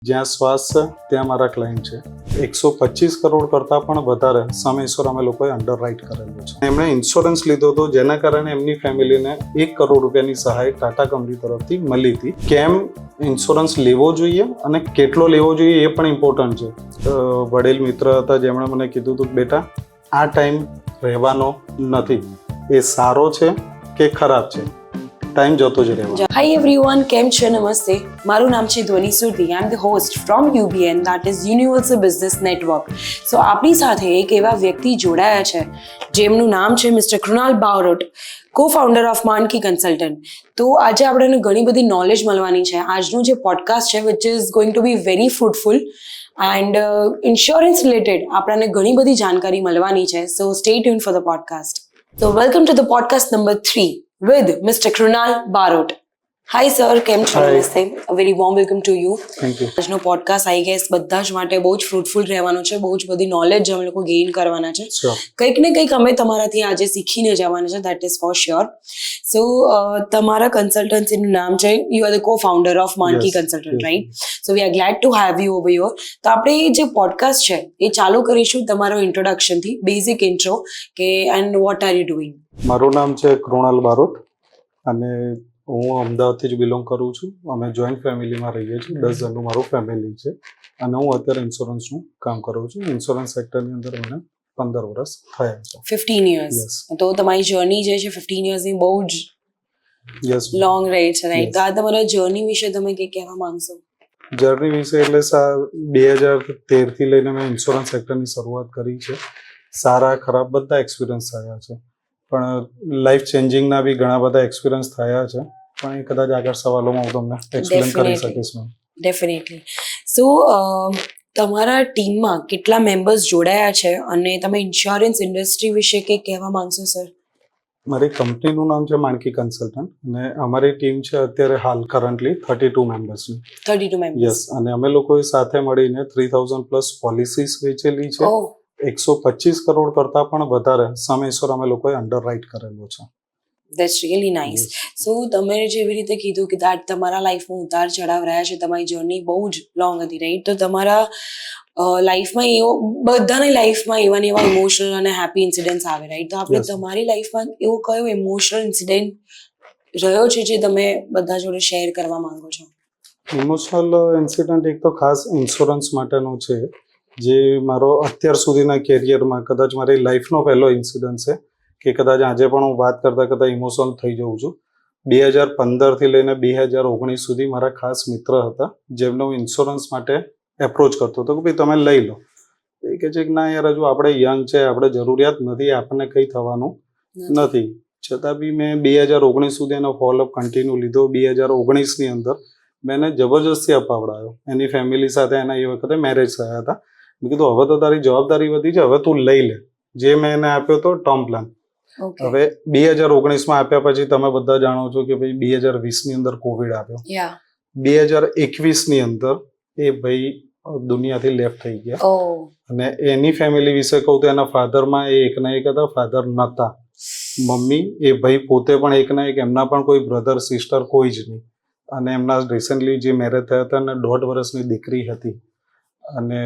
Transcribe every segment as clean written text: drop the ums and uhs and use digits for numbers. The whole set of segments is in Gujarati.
જ્યાં શ્વાસ છે ત્યાં મારા ક્લાયન્ટ છે. 125 કરોડ કરતાં પણ વધારે સમયસર અમે લોકોએ અંડર રાઇટ કરેલું છે. એમણે ઇન્સ્યોરન્સ લીધો હતો, જેના કારણે એમની ફેમિલીને 1 કરોડ રૂપિયાની સહાય ટાટા કંપની તરફથી મળી હતી. કેમ ઇન્સ્યોરન્સ લેવો જોઈએ અને કેટલો લેવો જોઈએ એ પણ ઇમ્પોર્ટન્ટ છે. વડીલ મિત્ર હતા જેમણે મને કીધું હતું, બેટા આ ટાઈમ રહેવાનો નથી, એ સારો છે કે ખરાબ છે, ટાઈમ જતો જ રહેવાનો. હાય એવરીવન, કેમ છે? નમસ્તે, મારું નામ છે Dhwani Surti. I am the host from UBN, that is universal business network. So આપણી સાથે એક એવા વ્યક્તિ જોડાયા છે જેમનું નામ છે mister Krunal Barot, co-founder of Manki consultant. તો આજે આપણને ઘણી બધી નોલેજ મળવાની છે. આજનું જે પોડકાસ્ટ છે which is going to be very fruitful and insurance related આપણને ઘણી બધી જાણકારી મળવાની છે. સો stay tune for the podcast. So welcome to the podcast number 3 with Mr. Krunal Barot. Hi sir, કેમ છો? નમસ્તે. A very warm welcome to you. Thank you. આજનો પોડકાસ્ટ આઈ ગેસ બધા જ માટે બહુ જ ફ્રૂટફુલ રહેવાનો છે. બહુ જ બધી નોલેજ અમે લોકો ગેઇન કરવાના છે. કંઈક ને કંઈક અમે તમારાથી આજે શીખીને જવાના છે, that is for sure. So તમારા કન્સલ્ટન્સીનું નામ છે, you are the co-founder of Manki consultant, right? So we are glad to have you over your. તો આપણે જે પોડકાસ્ટ છે એ ચાલુ કરીશું તમારો ઇન્ટ્રોડક્શનથી, બેઝિક ઇન્ટ્રો કે and what are you doing. મારું નામ છે કૃણાલ બારોટ અને હું અમદાવાદથી જ બિલોંગ કરું છું. અમે જોઈન્ટ ફેમિલીમાં રહીએ છીએ. 10 જણનું મારું ફેમિલી છે અને હું અત્યારે ઇન્સ્યોરન્સનું કામ કરું છું. ઇન્સ્યોરન્સ સેક્ટરની અંદર મને 15 વર્ષ થયા છે. 15 years. Yes. તો તમારી જર્ની જે છે 15 yearsની બહુ જ યસ. લોંગ રહી છે, રાઈટ? Yes. તો આ તમારા જર્ની વિશે તમે કંઈ કહેવા માંગશો? જર્ની વિશે એટલે 2013થી લઈને મેં ઇન્સ્યોરન્સ સેક્ટરની શરૂઆત કરી છે. સારા ખરાબ બધા એક્સપિરિયન્સ થયા છે, પણ લાઈફ ચેન્જિંગના બી ઘણા બધા એક્સપિરિયન્સ થયા છે, પણ એ કદાચ આગળ સવાલોમાં હું તમને એક્સપ્લેન કરી શકીશ. ડેફિનેટલી. સો તમારા ટીમમાં કેટલા મેમ્બર્સ જોડાયા છે અને તમે ઇન્સ્યોરન્સ ઇન્ડસ્ટ્રી વિશે કંઈ કહેવા માંગશો સર? મારી કંપનીનું નામ છે માનકી કન્સલ્ટન્ટ અને અમારી ટીમ છે અત્યારે હાલ કરન્ટલી 32 મેમ્બર્સની. 32 મેમ્બર્સ. યસ. અને અમે લોકોએ સાથે મળીને 3000 પ્લસ પોલિસીસ વેચેલી છે. ઓહ, 125 કરોડ કરતાં પણ વધારે સમયસર અમે લોકોએ અંડર રાઇટ કરેલું છે. That's really nice. સો તમે જેવી રીતે કીધું કે તમારા લાઈફમાં ઉતાર ચઢાવ રહ્યા છે, તમારી જર્ની બહુ જ લોંગ હતી, રાઈટ? તો તમારા લાઈફમાં એવો, બધાની લાઈફમાં એવા ને એવા ઇમોશનલ અને હેપી ઇન્સિડન્ટ્સ આવે, રાઈટ? તો આપણે Yes. તમારી લાઈફમાં એવો કયો ઇમોશનલ ઇન્સિડન્ટ રહ્યો છે જે તમે બધા જોડે શેર કરવા માંગો છો? ઇમોશનલ ઇન્સિડન્ટ એક તો ખાસ ઇન્સ્યોરન્સ માટેનો છે, જે મારો અત્યાર સુધીના કેરિયરમાં કદાચ મારી લાઈફનો પહેલો ઇન્સિડન્ટ છે કે કદાચ આજે પણ હું વાત કરતાં ઇમોશનલ થઈ જાઉં છું. 2015થી લઈને 2019 સુધી મારા ખાસ મિત્ર હતા, જેમને હું ઇન્સ્યોરન્સ માટે એપ્રોચ કરતો હતો કે ભાઈ તમે લઈ લો. એ કહે છે કે ના યાર, હજુ આપણે યંગ છે, આપણે જરૂરિયાત નથી, આપણને કંઈ થવાનું નથી. છતાં બી મેં 2019 સુધી એનો ફોલોઅપ કન્ટિન્યુ લીધો. 2019ની અંદર મેં એને જબરજસ્તી અપાવડાયો. એની ફેમિલી સાથે એના એ વખતે મેરેજ થયા હતા. મેં કીધું હવે તો તારી જવાબદારી વધી છે, હવે તું લઈ લે. જે મેં એને આપ્યો હતો ટર્મ પ્લાન. ઓકે. હવે 2019માં આપ્યા પછી તમે બધા જાણો છો કે ભાઈ 2020ની અંદર કોવિડ આવ્યો. યા. 2021ની અંદર એ ભાઈ દુનિયાથી લેફ્ટ થઈ ગયા. ઓહ. અને એની ફેમિલી વિશે કહું તો એના ફાધરમાં એ એકના એક હતા, ફાધર નહોતા. મમ્મી, એ ભાઈ પોતે પણ એકના એક, એમના પણ કોઈ બ્રધર સિસ્ટર કોઈ જ નહીં. અને એમના રિસન્ટલી જે મેરેજ થયા હતા અને 1.5 વર્ષની દીકરી હતી. અને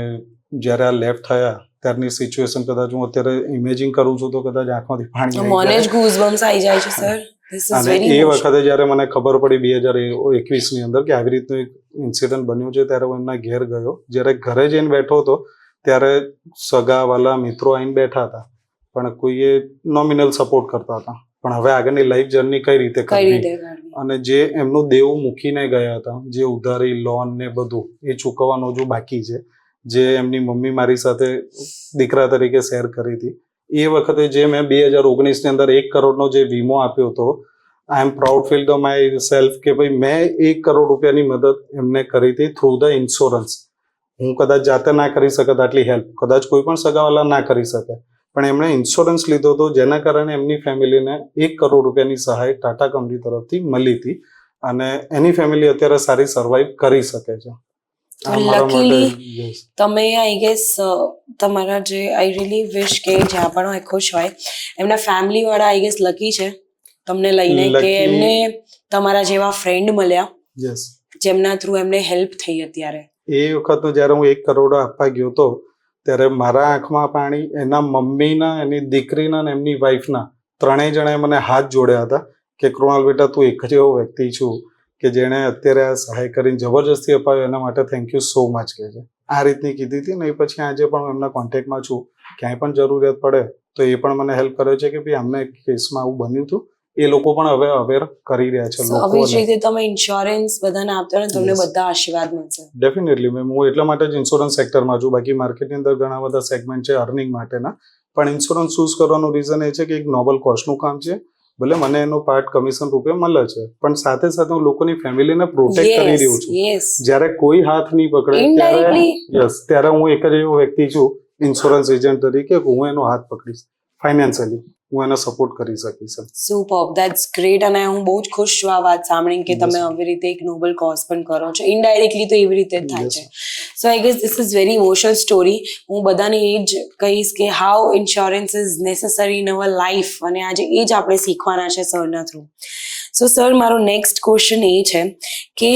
જ્યારે આ લેફ્ટ થયા ત્યારની સિચ્યુએશન કદાચ હું અત્યારે ઇમેજિન કરું છું તો કદાચ આંખમાંથી પાણી આવી મને જાય. જ ગૂઝબમ્સ આવી જાય છે સર. ધીસ ઇઝ અને વેરી એ ઇમોશનલ. વખતે જ્યારે મને ખબર પડી 2021ની અંદર કે આવી રીતનું એક ઇન્સિડન્ટ બન્યું છે, ત્યારે હું એમના ઘેર ગયો. જ્યારે ઘરે જઈને બેઠો હતો ત્યારે સગાવાલા મિત્રો આવીને બેઠા હતા, પણ કોઈએ નોમિનલ સપોર્ટ કરતા હતા. પણ હવે આગળની લાઈફ જર્ની કઈ રીતે કઈ કરવી, રીતે કરવી? અને જે એમનું દેવું મૂકીને ગયા હતા, જે ઉધારી, લોન ને બધું એ ચૂકવવાનું હજુ બાકી છે, જે એમની મમ્મી મારી સાથે દીકરા તરીકે શેર કરી હતી. એ વખતે જે મેં 2019ની અંદર 1 કરોડનો જે વીમો આપ્યો હતો, I am proud feel the myself કે ભાઈ મેં 1 કરોડ રૂપિયાની મદદ એમને કરી હતી થ્રુ ધ ઇન્સ્યોરન્સ. હું કદાચ જાતે ના કરી શકત આટલી હેલ્પ, કદાચ કોઈ પણ સગાવાલા ના કરી શકે, પણ એમણે ઇન્સ્યોરન્સ લીધો હતો, જેના કારણે એમની ફેમિલીને 1 કરોડ રૂપિયાની સહાય ટાટા કંપની તરફથી મળી હતી. અને એની ફેમિલી અત્યારે સારી સર્વાઈવ કરી શકે છે. તો લકીલી તમે આઈ ગેસ તમારા જે આઈ રિયલી વિશ કે જ્યાં પણ ખુશ હોય એમના ફેમિલી વાળા આઈ ગેસ લકી છે તમને લઈને કે એમને તમારા જેવા ફ્રેન્ડ મળ્યા યસ. જેમના થ્રુ એમને હેલ્પ થઈ અત્યારે. એ વખતનો જ્યારે હું 1 કરોડ આપવા ગયો હતો ત્યારે મારા આંખમાં પાણી, એના મમ્મીના, એની દીકરીના અને એમની વાઈફના, ત્રણેય જણાએ મને હાથ જોડ્યા હતા કે કૃણાલ બેટા, તું એક જ એવો વ્યક્તિ છું કે જેણે અત્યારે આ સહાય કરીને જબરજસ્તી અપાવ્યો, એના માટે થેન્ક યુ સો મચ કહે છે. આ રીતની કીધી હતી ને. એ પછી આજે પણ હું એમના કોન્ટેક્ટમાં છું. ક્યાંય પણ જરૂરિયાત પડે તો એ પણ મને હેલ્પ કરે છે કે ભાઈ આમને કેસમાં આવું બન્યું હતું. એ લોકો પણ હવે અવેર કરી રહ્યા છે આવી જ લોકોને. રીતે તમે ઇન્સ્યોરન્સ બધાને આપતા ને તમને બધા આશીર્વાદ મળશે. ડેફિનેટલી મેમ, હું એટલા માટે જ ઇન્સ્યોરન્સ સેક્ટરમાં છું. બાકી માર્કેટની અંદર ઘણા બધા સેગમેન્ટ છે અર્નિંગ માટેના, પણ ઇન્સ્યોરન્સ ચૂઝ કરવાનું રીઝન એ છે કે એક નોબલ કોઝનું કામ છે. ભલે મને એનો પાર્ટ કમિશન રૂપે મળે છે, પણ સાથે સાથે હું લોકોની ફેમિલીને પ્રોટેક્ટ કરી રહ્યો છું. જ્યારે કોઈ હાથ નહીં પકડે ત્યારે હું એક જ એવો વ્યક્તિ છું ઇન્સ્યોરન્સ એજન્ટ તરીકે, હું એનો હાથ પકડીશ, ફાઇનાન્શિયલી હું એને સપોર્ટ કરી શકીશ. Super, that's great. અને હું બહુ જ ખુશ છું આ વાત સાંભળીને કે તમે આવી રીતે એક નોબલ કોઝ પણ કરો છો. ઇનડાયરેક્ટલી તો એવી રીતે જ થાય છે. So I guess this is very emotional story. હું બધાને એ જ કહીશ કે how insurance is necessary in our life, અને આજે એ જ આપણે શીખવાના છે સરના થ્રુ. સો સર, મારો નેક્સ્ટ ક્વેશ્ચન એ છે કે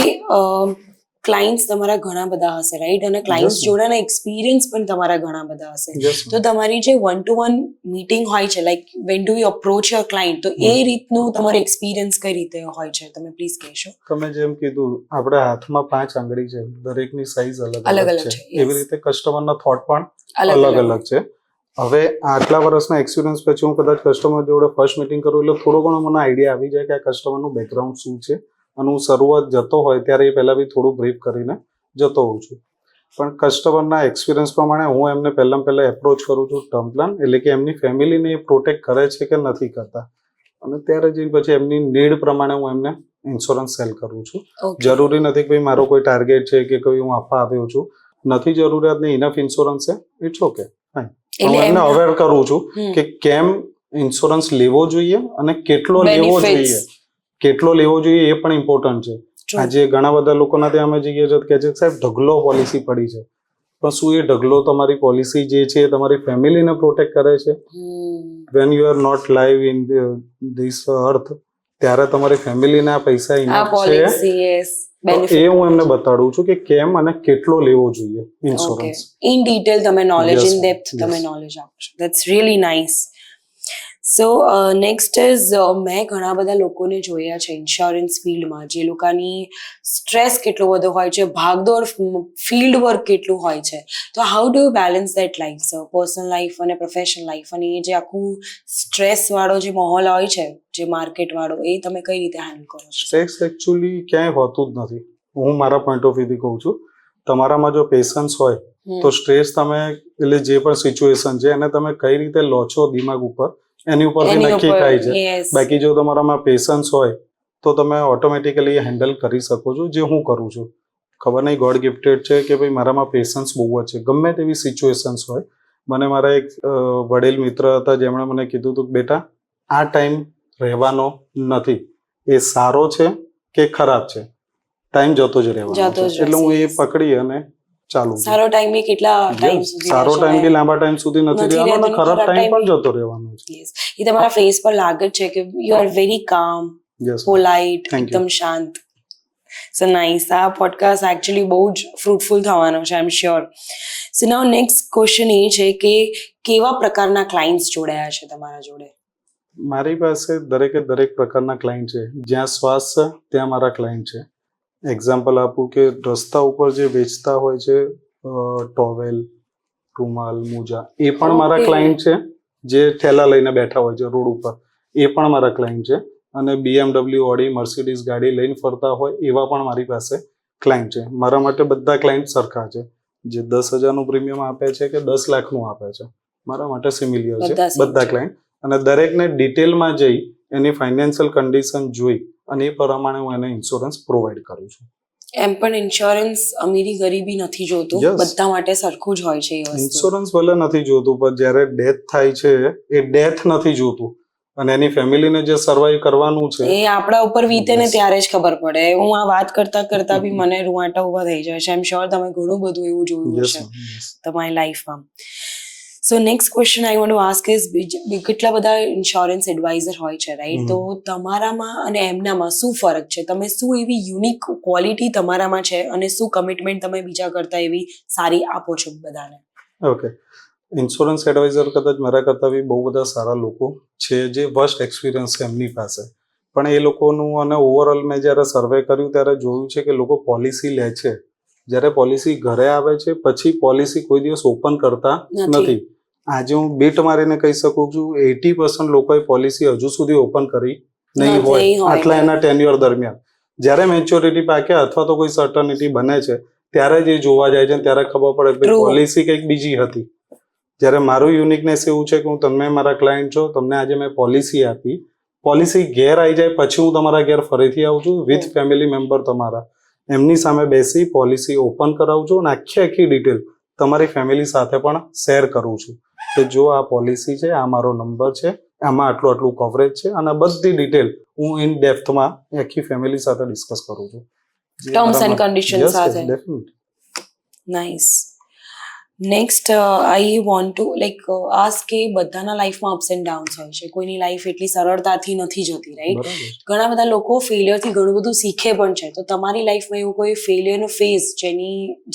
ક્લાયન્ટ્સ તમારા ઘણા બધા હશે, રાઈટ? અને ક્લાયન્ટ્સ જોડેના એક્સપિરિયન્સ પણ તમારા ઘણા બધા હશે. તો તમારી જે 1-to-1 મીટિંગ હોય છે, like when do you approach your client, તો એ રીતનું તમારો એક્સપિરિયન્સ કઈ રીતે હોય છે, તમે પ્લીઝ કહેશો? તમે જેમ કીધું, આપણા હાથમાં 5 આંગળી છે, દરેકની સાઈઝ અલગ અલગ છે. એવી રીતે કસ્ટમરના થોટ પણ અલગ અલગ છે. હવે આટલા વર્ષના એક્સપિરિયન્સ પછી હું કદાચ કસ્ટમર જોડે ફર્સ્ટ મીટિંગ કરું એટલે થોડો ઘણો મને આઈડિયા આવી જાય કે આ કસ્ટમરનું બેકગ્રાઉન્ડ શું છે. અને હું શરૂઆત જતો હોય ત્યારે એ પહેલાં બી થોડું બ્રીફ કરીને જતો હોઉં છું. પણ કસ્ટમરના એક્સપિરિયન્સ પ્રમાણે હું એમને પહેલાં એપ્રોચ કરું છું ટર્મ પ્લાન, એટલે કે એમની ફેમિલીને એ પ્રોટેક્ટ કરે છે કે નથી કરતા. અને ત્યારે જઈને પછી એમની નીડ પ્રમાણે હું એમને ઇન્સ્યોરન્સ સેલ કરું છું. જરૂરી નથી કે ભાઈ મારો કોઈ ટાર્ગેટ છે કે કોઈ હું આપવા આવ્યો છું, નથી જરૂરિયાત ને ઇનફ ઇન્સ્યોરન્સ છે, ઇટ્સ ઓકે, ફાઇન. હું એમને અવેર કરું છું કે કેમ ઇન્સ્યોરન્સ લેવો જોઈએ અને કેટલો લેવો જોઈએ. કેટલો લેવો જોઈએ એ પણ ઇમ્પોર્ટન્ટ છે. આજે ઘણા બધા લોકોના ત્યાં અમે જઈએ છીએ કે છે સાહેબ ઢગલો પોલિસી પડી છે, પણ શું એ ઢગલો તમારી પોલિસી જે છે એ તમારી ફેમિલીને પ્રોટેક્ટ કરે છે? When you are not live in this earth, ત્યારે તમારી ફેમિલીને આ પૈસા ઇનફ છે. એ હું એમને બતાડું છું કે કેમ અને કેટલો લેવો જોઈએ ઇન્સ્યોરન્સ. ઇન ડિટેલ તમે નોલેજ, ઇન ડેપ્થ તમે નોલેજ આપો છો. That's really nice. So next is, મેં ઘણા બધા લોકોને જોયા છે ઇન્સ્યોરન્સ ફિલ્ડમાં, જે લોકોની સ્ટ્રેસ કેટલો બધો હોય છે, ભાગદોડ, ફિલ્ડ વર્ક કેટલું હોય છે. તો how do you balance that life sir, personal life અને પ્રોફેશનલ લાઈફ? અને એ જે આખું સ્ટ્રેસ વાળો જે માહોલ હોય છે, જે માર્કેટ વાળો, એ તમે કઈ રીતે હેન્ડલ કરો છો? સ્ટ્રેસ એકચ્યુઅલી ક્યાંય હોતું જ નથી. હું મારા પોઈન્ટ ઓફ વ્યૂથી કહું છું, તમારામાં જો પેશન્સ હોય તો સ્ટ્રેસ તમે, એટલે જે પણ સિચ્યુએશન છે એને તમે કઈ રીતે લો છો દિમાગ ઉપર, એની ઉપરથી નક્કી થાય છે. બાકી જો તમારામાં પેશન્સ હોય તો તમે ઓટોમેટિકલી હેન્ડલ કરી શકો છો, જે હું કરું છું. ખબર નહીં ગોડ ગિફ્ટેડ છે કે ભાઈ મારામાં પેશન્સ બહુ જ છે. ગમે તેવી સિચ્યુએશન્સ હોય. મને મારા એક વડીલ મિત્ર હતા જેમણે મને કીધું હતું કે બેટા, આ ટાઈમ રહેવાનો નથી, એ સારો છે કે ખરાબ છે, ટાઈમ જતો જ રહેવાનો છે. એટલે હું એ પકડી અને ચાલુ. સારો ટાઈમ બી કેટલા ટાઈમ સુધી, સારો ટાઈમ બી લાંબા ટાઈમ સુધી નથી રહેવાનો, અને ખરાબ ટાઈમ પણ જતો રહેવાનો છે. એ તમારા ફેસ પર લાગે છે કે you are very calm, polite, એકદમ શાંત. So nice. આ પોડકાસ્ટ એકચ્યુઅલી બહુ જ ફ્રૂટફુલ થવાનો છે, I am sure. So now next question એ છે કે કેવા પ્રકારના ક્લાયન્ટ્સ જોડાયા છે તમારા જોડે? મારી પાસે દરેકે દરેક પ્રકારના ક્લાયન્ટ છે. જ્યાં શ્વાસ છે ત્યાં મારા ક્લાયન્ટ છે. એક્ઝામ્પલ આપું કે રસ્તા ઉપર જે વેચતા હોય છે ટોવેલ, રૂમાલ, મોજા, એ પણ મારા ક્લાયન્ટ છે. જે થેલા લઈને બેઠા હોય છે રોડ ઉપર, એ પણ મારા ક્લાયન્ટ છે. અને BMW, ઓડી, મર્સિડીઝ ગાડી લઈને ફરતા હોય એવા પણ મારી પાસે ક્લાયન્ટ છે. મારા માટે બધા ક્લાયન્ટ સરખા છે. જે 10,000નું પ્રીમિયમ આપે છે કે 10 લાખનું આપે છે, મારા માટે સિમિલિયર છે બધા ક્લાયન્ટ. અને દરેકને ડિટેલમાં જઈ એની ફાઇનાન્શિયલ કન્ડિશન જોઈ અને એ પ્રમાણે હું એને ઇન્સ્યોરન્સ પ્રોવાઈડ કરું છું. એમ પણ ઇન્સ્યોરન્સ અમીરી ગરીબી નથી જોતું, બધા માટે સરખું જ હોય છે એ વસ્તુ. ઇન્સ્યોરન્સ ભલે નથી જોતું, પણ જ્યારે ડેથ થાય છે એ ડેથ નથી જોતું, અને એની ફેમિલીને જે સર્વાઈવ કરવાનું છે એ આપણા ઉપર વીતે ને ત્યારે જ ખબર પડે. હું આ વાત કરતા કરતા બી મને રૂવાટા ઉભા થઈ જાય છે. આઈ એમ શ્યોર તમે ઘણું બધું એવું જોયું હશે તમારી લાઈફમાં. So next question I want to ask is કેટલા બધા ઇન્સ્યોરન્સ એડવાઇઝર હોય છે રાઈટ, તો તમારામાં અને એમનામાં શું ફરક છે? તમે શું એવી યુનિક ક્વોલિટી તમારામાં છે અને શું કમિટમેન્ટ તમે બીજા કરતા એવી સારી આપો છો બધાને? ઓકે, ઇન્સ્યોરન્સ એડવાઇઝર કદાચ મારા કરતાં બી બહુ બધા સારા લોકો છે જે વર્સ્ટ એક્સપિરિયન્સ છે એમની પાસે, પણ એ લોકોનું અને ઓવરઓલ મેં જ્યારે સર્વે કર્યું ત્યારે જોયું છે કે લોકો પોલિસી લે છે, જ્યારે પોલિસી ઘરે આવે છે પછી પોલિસી કોઈ દિવસ ઓપન કરતા નથી. આજે હું બીટ મારીને કહી શકું છું 80% લોકોએ પોલિસી હજુ સુધી ઓપન કરી નહીં હોય આટલા એના ટેન્યુઅર દરમિયાન. જ્યારે મેચ્યોરિટી પાકે અથવા તો કોઈ સર્ટનિટી બને છે ત્યારે જ એ જોવા જાય છે, ત્યારે ખબર પડે કે પોલિસી કંઈક બીજી હતી. જ્યારે મારું યુનિકનેસ એવું છે કે હું તમે મારા ક્લાયન્ટ છો, તમને આજે મેં પોલિસી આપી, પોલિસી ઘેર આવી જાય પછી હું તમારા ઘેર ફરીથી આવું છું વિથ ફેમિલી મેમ્બર તમારા, એમની સામે બેસી પોલિસી ઓપન કરાવું છું અને આખી ડિટેલ તમારી ફેમિલી સાથે પણ શેર કરું છું કે જો આ પોલિસી છે, આ મારો નંબર છે, આમાં આટલું કવરેજ છે, અને બધી ડિટેલ હું ઇન ડેપ્થમાં આખી ફેમિલી સાથે ડિસ્કસ કરું છું. ટર્મ્સ એન્ડ કન્ડિશન સાથે. Nice. Next I want to ask કે બધાના લાઈફમાં અપ્સ એન્ડ ડાઉન્સ હોય છે, કોઈની લાઈફ એટલી સરળતાથી નથી જતી રાઈટ. ઘણા બધા લોકો ફેલિયરથી ઘણું બધું શીખે પણ છે, તો તમારી લાઈફમાં એવું કોઈ ફેલિયરનો ફેઝ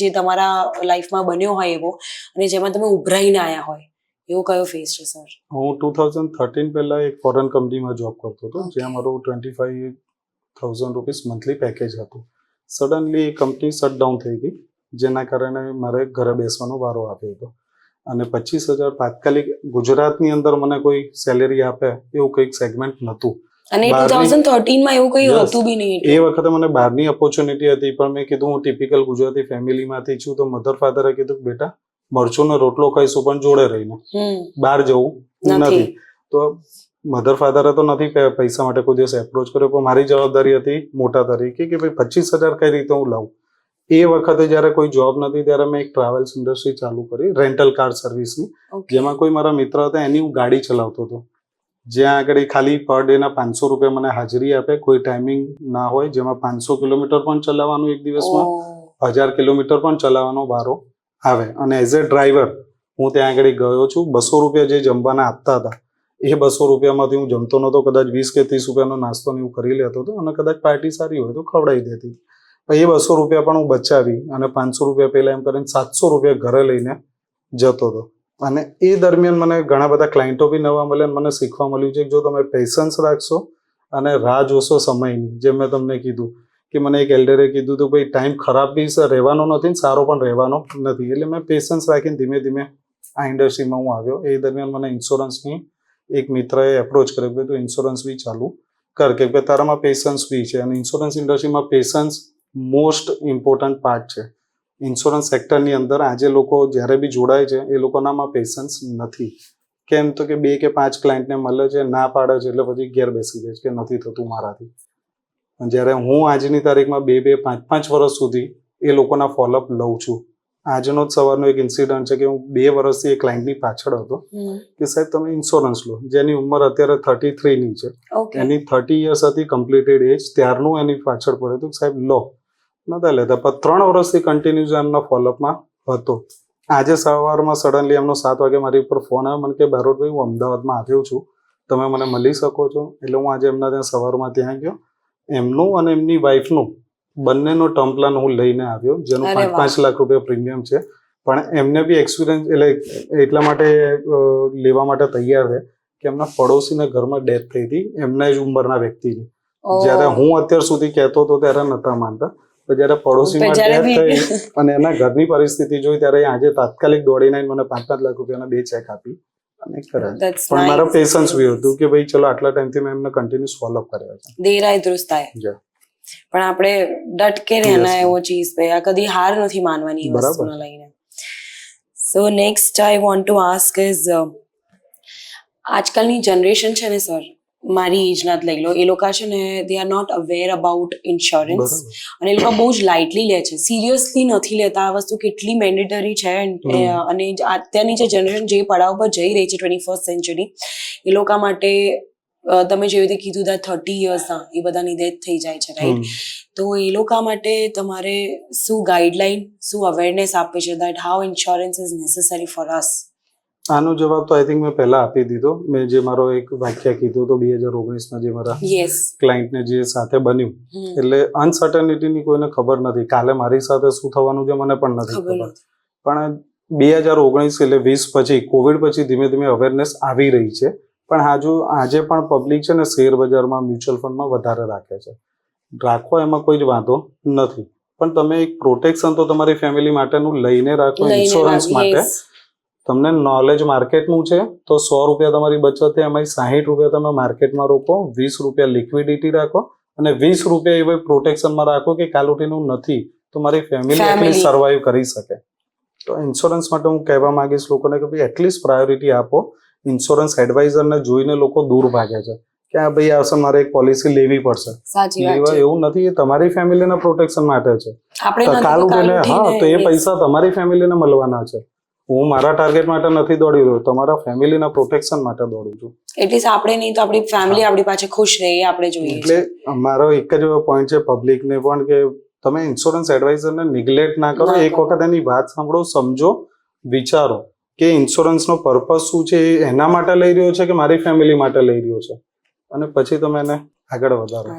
જે તમારા લાઈફમાં બન્યો હોય એવો અને જેમાં તમે ઉભરાઈને આવ્યા હોય એવો કયો ફેઝ છે સર? હું 2013 પહેલા એક ફોરેન કંપનીમાં જોબ કરતો હતો જ્યાં મારું 25,000 રૂપીસ મંથલી પેકેજ હતું. સડનલી એ કંપની શટડાઉન થઈ ગઈ, જેના કારણે મારે ઘરે બેસવાનો વારો આપ્યો હતો અને 25,000 તાત્કાલિક ગુજરાતની અંદર મને કોઈ સેલેરી આપે એવું કંઈક સેગમેન્ટ નહોતું. અને 2013 માં એવું કંઈ હતું બી નહીં. એ વખતે મને બહારની ઓપોર્ચ્યુનિટી હતી, પણ મેં કીધું હું ટિપિકલ ગુજરાતી ફેમિલીમાંથી છું, તો મધર ફાધરે કીધું બેટા મરચુંનો રોટલો ખાઈશું પણ જોડે રહીને, બહાર જવું નથી. તો મધર ફાધરે તો નથી પૈસા માટે કોઈ દિવસ એપ્રોચ કર્યો, પણ મારી જવાબદારી હતી મોટા તરીકે કે ભાઈ 25,000 કઈ રીતે હું લાવું. એ વખતે જ્યારે કોઈ જોબ નથી ત્યારે મેં એક ટ્રાવેલ્સ ઇન્ડસ્ટ્રી ચાલુ કરી, રેન્ટલ કાર સર્વિસની, જેમાં કોઈ મારા મિત્ર હતા એની હું ગાડી ચલાવતો હતો, જ્યાં આગળ ખાલી પર ડેના 500 રૂપિયા મને હાજરી આપે, કોઈ ટાઈમિંગ ના હોય, જેમાં 500 કિલોમીટર પણ ચલાવવાનું એક દિવસમાં, 1000 કિલોમીટર પણ ચલાવવાનો વારો આવે. અને એઝ એ ડ્રાઈવર હું ત્યાં આગળ ગયો છું. 200 રૂપિયા જે જમવાના આપતા હતા એ 200 રૂપિયામાંથી હું જમતો નહોતો, કદાચ 20 કે 30 રૂપિયાનો નાસ્તો ને એવું કરી લેતો હતો અને કદાચ પાર્ટી સારી હોય તો ખવડાવી દેતી. એ 200 રૂપિયા પણ હું બચાવી અને 500 રૂપિયા પહેલા એમ કરીને 700 રૂપિયા ઘરે લઈને જતો હતો. અને એ દરમિયાન મને ઘણા બધા ક્લાયન્ટો બી નવા મળ્યા, મને શીખવા મળ્યું છે કે જો તમે પેશન્સ રાખશો અને રાહ જોશો સમયની, જેમ મેં તમને કીધું કે મને એક એલ્ડરે કીધું હતું ભાઈ ટાઈમ ખરાબ બી રહેવાનો નથી, સારો પણ રહેવાનો નથી. એટલે મેં પેશન્સ રાખીને ધીમે ધીમે આ ઇન્ડસ્ટ્રીમાં હું આવ્યો. એ દરમિયાન મને ઇન્સ્યોરન્સની એક મિત્રએ એપ્રોચ કર્યો કે તું ઇન્સ્યોરન્સ બી ચાલુ કર, કે તારામાં પેશન્સ બી છે. અને ઇન્સ્યોરન્સ ઇન્ડસ્ટ્રીમાં પેશન્સ મોસ્ટ ઇમ્પોર્ટન્ટ પાર્ટ છે. ઇન્સ્યોરન્સ સેક્ટરની અંદર આજે લોકો જ્યારે બી જોડાય છે એ લોકોનામાં પેશન્સ નથી. કેમ તો કે 2 કે 5 ક્લાયન્ટને મળે છે, ના પાડે છે, એટલે પછી ઘેર બેસી જાય છે કે નથી થતું મારાથી. જ્યારે હું આજની તારીખમાં 2-2, 5-5 વર્ષ સુધી એ લોકોના ફોલોઅપ લઉં છું. આજનો જ સવારનો એક ઇન્સિડન્ટ છે કે હું 2 વર્ષથી એક ક્લાયન્ટની પાછળ હતો કે સાહેબ તમે ઇન્સ્યોરન્સ લો, જેની ઉંમર અત્યારે 33ની છે, એની 30 યર્સ હતી કમ્પ્લીટેડ એજ, ત્યારનું એની પાછળ પડ્યું હતું સાહેબ લો, નતા લેતા. પણ 3 વર્ષથી કન્ટિન્યુઅસ એમના ફોલોઅપમાં હતો. આજે સવારમાં સડનલી એમનો 7 વાગે મારી ઉપર ફોન આવ્યો, મને કે બારોટભાઈ હું અમદાવાદમાં આવ્યો છું, તમે મને મળી શકો છો? એટલે હું આજે એમના ત્યાં સવારમાં ત્યાં ગયો. એમનું અને એમની વાઈફનું બંનેનો ટર્મ પ્લાન હું લઈને આવ્યો, જેનું 5-5 લાખ રૂપિયા પ્રીમિયમ છે. પણ એમને બી એક્સપિરિયન્સ એટલા માટે લેવા માટે તૈયાર છે કે એમના પડોશીના ઘરમાં ડેથ થઈ હતી એમના જ ઉંમરના વ્યક્તિની. જ્યારે હું અત્યાર સુધી કહેતો હતો ત્યારે નતા માનતા, તો જ્યારે પડોશીમાં ડેથ થઈ અને એના ઘરની પરિસ્થિતિ જોઈ ત્યારે આજે તાત્કાલિક દોડીને મને 5-5 લાખ રૂપિયાના 2 ચેક આપી અને કર્યા. પણ મારો પેશન્સ બી હતું કે ભાઈ ચલો આટલા ટાઈમથી મેં એમને કન્ટિન્યુઅસ ફોલોઅપ કર્યા છે. દેર આય દુરુસ્ત આય. પણ આપણે ડટકે રહેના એવો ચીઝ પે આ કદી હાર નથી માનવાની એ વસ્તુને લઈને. So next I want to ask is આજકાલની જનરેશન છે ને સર, મારી એજના જ લઈ લો, એ લોકો છે ને they are not aware about insurance અને એ લોકો બહુ જ લાઇટલી લે છે, સિરિયસલી નથી લેતા. આ વસ્તુ કેટલી મેન્ડેટરી છે અને અત્યારની જે જનરેશન જે પડાવ પર જઈ રહી છે 21st સેન્ચુરી, એ લોકો માટે તમે જેવી રીતે કીધું that 30 યર્સના એ બધાની ડેથ થઈ જાય છે રાઈટ. તો એ લોકો માટે તમારે શું ગાઈડલાઈન, શું અવેરનેસ આપે છે that how insurance is necessary for us? આનો જવાબ તો આઈ થિંક મેં પહેલા આપી દીધો. મેં જે મારો એક વાક્ય કીધું તો 2019માં જે મારા યસ. ક્લાયન્ટને જે સાથે બન્યું, એટલે અનસર્ટનિટીની કોઈને ખબર નથી. કાલે મારી સાથે શું થવાનું છે મને પણ નથી ખબર ખબર. પણ 2019 એટલે 20 પછી, કોવિડ પછી ધીમે ધીમે અવેરનેસ આવી રહી છે. પણ આજે પણ પબ્લિક છે ને શેર બજારમાં, મ્યુચ્યુઅલ ફંડમાં વધારે રાખે છે. રાખો, એમાં કોઈ જ વાંધો નથી, પણ તમે એક પ્રોટેક્શન તો તમારી ફેમિલી માટેનું લઈને રાખો. ઇન્સ્યોરન્સ માટે તમને નોલેજ માર્કેટનું છે તો 100 રૂપિયા તમારી બચત થાય, એમાં 60 રૂપિયા તમે માર્કેટમાં રોકો, 20 રૂપિયા લિક્વિડિટી રાખો અને 20 રૂપિયા એવા પ્રોટેક્શનમાં રાખો કે કાલ ઉઠીનું નથી તો મારી ફેમિલી એટલીસ્ટ સર્વાઈવ કરી શકે. તો ઇન્સ્યોરન્સ માટે હું કહેવા માંગીશ લોકોને કે ભાઈ એટલીસ્ટ પ્રાયોરિટી આપો. ઇન્સ્યોરન્સ એડવાઇઝરને જોઈને લોકો દૂર ભાગે છે કે આ ભાઈ આવશે, મારે એક પોલિસી લેવી પડશે. લેવા એવું નથી, એ તમારી ફેમિલીના પ્રોટેક્શન માટે છે. કાલ ઉઠીને તો એ પૈસા તમારી ફેમિલીને મળવાના છે. હું મારા ટાર્ગેટ માટે નથી દોડી રહ્યો, તમારા ફેમિલીના પ્રોટેક્શન માટે દોડું છું. એટલીસ્ટ આપણે નહીં તો આપણી ફેમિલી આપણી પાસે ખુશ રહે એ આપણે જોઈએ. એટલે મારો એક જ પોઈન્ટ છે પબ્લિકને પણ કે તમે ઇન્સ્યોરન્સ એડવાઇઝરને નિગ્લેક્ટ ના કરો. એક વખત એની વાત સાંભળો, સમજો, વિચારો કે ઇન્સ્યોરન્સનો પર્પઝ શું છે, એના માટે લઈ રહ્યો છે કે મારી ફેમિલી માટે લઈ રહ્યો છે, અને પછી તમે એને આગળ વધારો.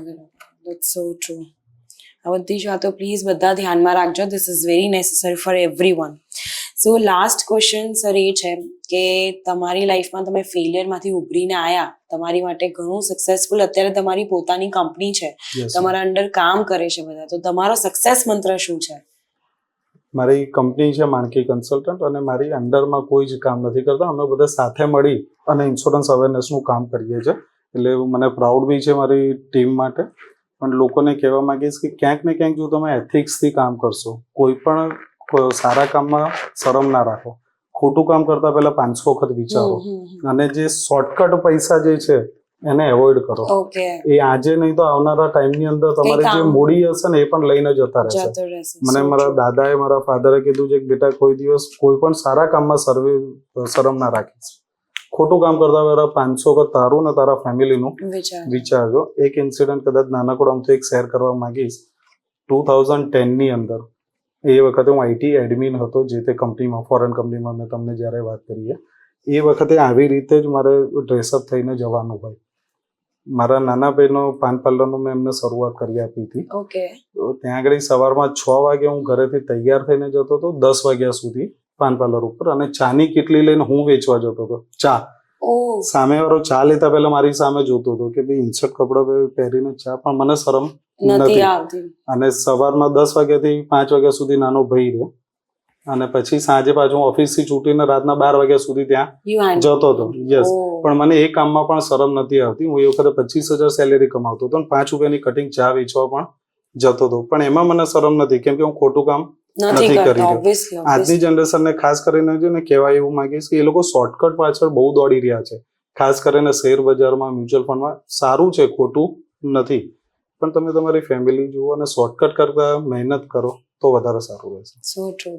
That's so true. આ બધી જ વાતો પ્લીઝ બધા ધ્યાનમાં રાખજો. This is very necessary for everyone. So last question sir એ છે કે તમારી લાઈફમાં તમે ફેલિયરમાંથી ઉભરીને આવ્યા, તમારી માટે ઘણું સક્સેસફુલ, અત્યારે તમારી પોતાની કંપની છે, તમારા અંડર કામ કરે છે બધા, તો તમારો સક્સેસ મંત્ર શું છે? મારી કંપની છે માણકી કન્સલ્ટન્ટ, અને મારી અંડરમાં કોઈ જ કામ નથી કરતા. અમે બધા સાથે મળી અને ઇન્સ્યોરન્સ અવેરનેસનું કામ કરીએ છીએ. એટલે મને પ્રાઉડ બી છે મારી ટીમ માટે. પણ લોકોને કહેવા માંગીશ કે ક્યાંક ને ક્યાંક જો તમે એથિક્સથી કામ કરશો, કોઈ પણ સારા કામમાં શરમ ના રાખો. ખોટું કામ કરતા પહેલા 500 વખત વિચારો, અને જે શોર્ટકટ પૈસા જે છે એને એવોઇડ કરો. એ આજે નહીં તો આવનારા ટાઈમની અંદર તમારી જે મૂડી હશે ને એ પણ લઈને જતા રહેશે. મને મારા દાદાએ, મારા ફાધરે કીધું છે કે બેટા કોઈ દિવસ કોઈ પણ સારા કામમાં શરમ ના રાખીશ. ખોટું કામ કરતા પહેલા 500 વખત તારું ને તારા ફેમિલીનું વિચારજો. એક ઇન્સિડન્ટ કદાચ નાનકડો આમ તો એક શેર કરવા માંગીશ. 2010ની અંદર, એ વખતે હું આઈટી એડમિન હતો જે તે કંપનીમાં, ફોરેન કંપનીમાં મેં તમને જ્યારે વાત કરીએ, એ વખતે આવી રીતે જ મારે ડ્રેસઅપ થઈને જવાનું હોય. મારા નાના ભાઈનો પાન પાર્લરનું મેં એમને શરૂઆત કરી આપી હતી. તો ત્યાં આગળ સવારમાં 6 વાગે હું ઘરેથી તૈયાર થઈને જતો હતો, 10 વાગ્યા સુધી પાન પાર્લર ઉપર, અને ચાની કેટલી લઈને હું વેચવા જતો હતો. ચા સામેવાળો ચા લેતા પહેલા મારી સામે જોતો હતો કે ભાઈ ઇન્સર્ટ કપડા પહેરીને ચા, પણ મને શરમ નથી આવતી. અને સવારમાં 10 વાગ્યાથી 5 વાગ્યા સુધી નાનો ભાઈ રહે, અને પછી સાંજે પાછું ઓફિસથી છૂટીને રાતના 12 વાગ્યા સુધી ત્યાં જતો હતો. યસ, પણ મને એ કામમાં પણ શરમ નથી આવતી. હું એ વખતે 25,000 સેલેરી કમાવતો હતો, અને 5 રૂપિયાની કટિંગ ચા વેચવા પણ જતો હતો, પણ એમાં મને શરમ નથી, કેમ કે હું ખોટું કામ નથી કરી રહ્યો. આજની જનરેશનને ખાસ કરીને છે ને કહેવાય એવું માંગીશ કે એ લોકો શોર્ટકટ પાછળ બહુ દોડી રહ્યા છે. ખાસ કરીને શેર બજારમાં, મ્યુચ્યુઅલ ફંડમાં. સારું છે, ખોટું નથી, પણ તમે તમારી ફેમિલી જુઓ અને શોર્ટકટ કરતા મહેનત કરો તો વધારે સારું રહેશે. સો ટ્રુ.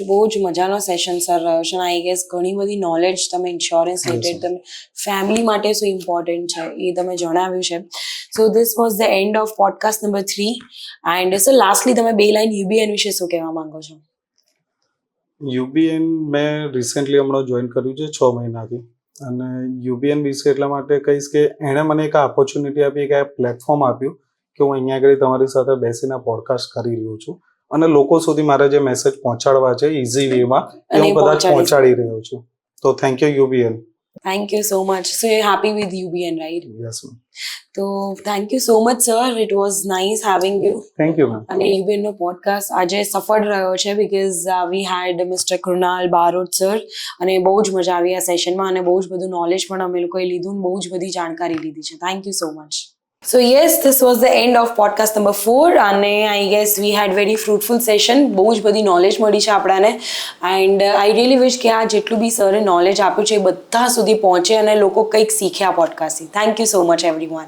બહુ જ મજાનો સેશન સર રહ્યો છે. આઈ ગેસ ઘણી બધી નોલેજ તમે ઇન્સ્યોરન્સ રિલેટેડ, તમે ફેમિલી માટે શું ઇમ્પોર્ટન્ટ છે એ તમે જણાવ્યું છે. So this was the end of podcast number 3. And sir lastly તમે 2 લાઈન યુબીએન વિશે શું કહેવા માંગો છો? યુબીએન મેં રિસેન્ટલી હમણાં જોઈન કર્યું છે 6 મહિનાથી, અને યુબીએન વિશે એટલા માટે કહીશ કે એણે મને એક ઓપોર્ચ્યુનિટી આપી, એક પ્લેટફોર્મ આપ્યું કે હું અહીંયા આગળ તમારી સાથે બેસીને પોડકાસ્ટ કરી રહ્યો છું, અને લોકો સુધી મારે જે મેસેજ પહોંચાડવા છે ઇઝી વેમાં એ હું કદાચ પહોંચાડી રહ્યો છું. તો thank you UBN. Thank you so much. So you're happy with UBN, right? Yes, ma'am. So thank you so much, sir. It was nice having you. Thank you, ma'am. અને UBN નો પોડકાસ્ટ આજે સફળ રહ્યો છે because we had mister Krunal Barot sir, અને બહુ જ મજા આવી આ સેશનમાં, અને બહુ જ બધું નોલેજ પણ અમે લોકોએ લીધું, બહુ જ બધી જાણકારી લીધી છે. Thank you so much. So yes, this was the end of podcast number 4, અને I guess we had very fruitful session. બહુ જ બધી નોલેજ મળી છે આપણાને, એન્ડ આઈ રિયલી વિશ કે આ જેટલું બી સરે નોલેજ આપ્યું છે એ બધા સુધી પહોંચે અને લોકો કંઈક શીખે આ પોડકાસ્ટથી. Thank you so much everyone.